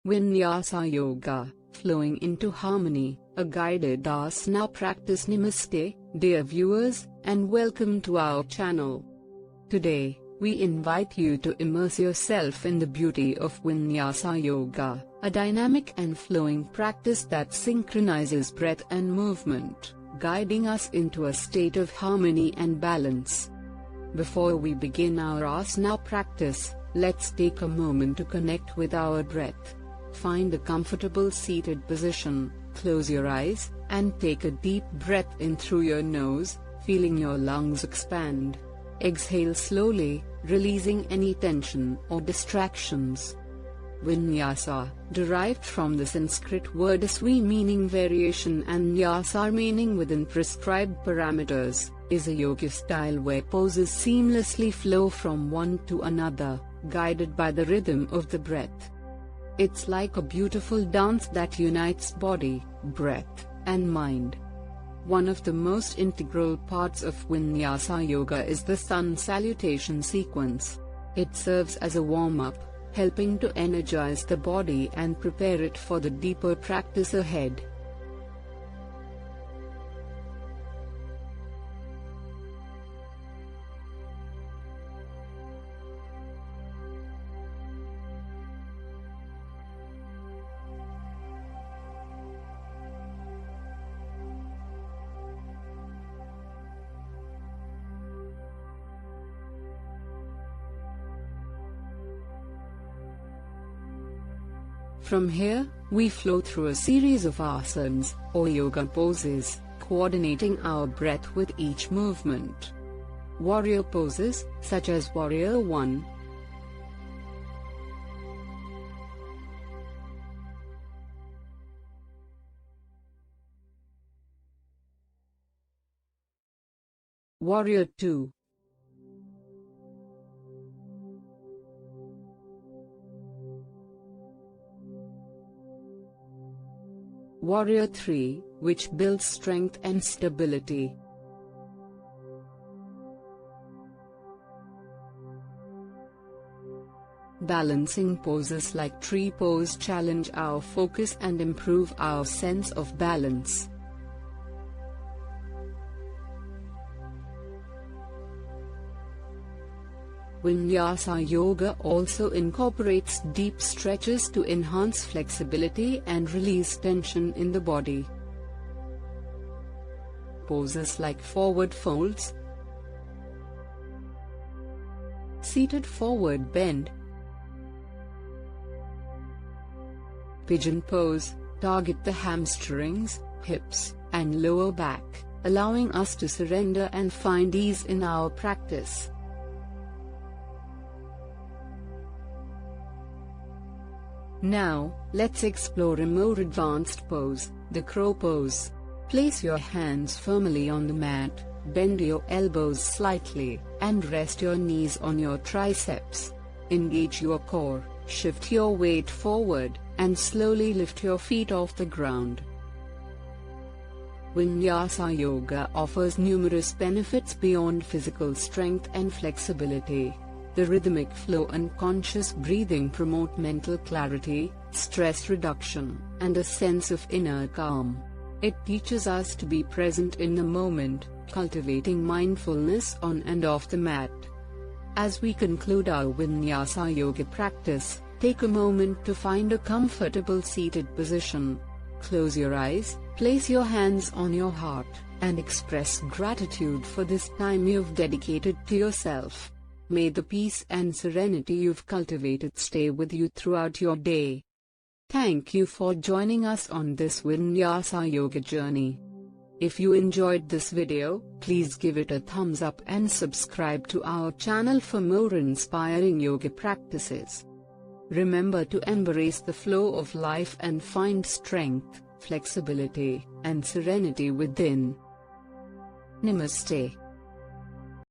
Vinyasa Yoga, flowing into harmony, a guided asana practice. Namaste, dear viewers, and welcome to our channel. Today, we invite you to immerse yourself in the beauty of Vinyasa Yoga, a dynamic and flowing practice that synchronizes breath and movement, guiding us into a state of harmony and balance. Before we begin our asana practice, let's take a moment to connect with our breath. Find a comfortable seated position, close your eyes, and take a deep breath in through your nose, feeling your lungs expand. Exhale slowly, releasing any tension or distractions. Vinyasa, derived from the Sanskrit word asvi meaning variation and nyasa meaning within prescribed parameters, is a yoga style where poses seamlessly flow from one to another, guided by the rhythm of the breath. It's like a beautiful dance that unites body, breath, and mind. One of the most integral parts of Vinyasa Yoga is the Sun Salutation sequence. It serves as a warm-up, helping to energize the body and prepare it for the deeper practice ahead. From here, we flow through a series of asanas, or yoga poses, coordinating our breath with each movement. Warrior poses, such as Warrior 1, Warrior 2, Warrior 3, which builds strength and stability. Balancing poses like tree pose challenge our focus and improve our sense of balance. Vinyasa Yoga also incorporates deep stretches to enhance flexibility and release tension in the body. Poses like forward folds, seated forward bend, pigeon pose, target the hamstrings, hips, and lower back, allowing us to surrender and find ease in our practice. Now, let's explore a more advanced pose, the crow pose. Place your hands firmly on the mat, bend your elbows slightly, and rest your knees on your triceps. Engage your core, shift your weight forward, and slowly lift your feet off the ground. Vinyasa Yoga offers numerous benefits beyond physical strength and flexibility. The rhythmic flow and conscious breathing promote mental clarity, stress reduction, and a sense of inner calm. It teaches us to be present in the moment, cultivating mindfulness on and off the mat. As we conclude our Vinyasa Yoga practice, take a moment to find a comfortable seated position. Close your eyes, place your hands on your heart, and express gratitude for this time you've dedicated to yourself. May the peace and serenity you've cultivated stay with you throughout your day. Thank you for joining us on this Vinyasa Yoga journey. If you enjoyed this video, please give it a thumbs up and subscribe to our channel for more inspiring yoga practices. Remember to embrace the flow of life and find strength, flexibility, and serenity within. Namaste.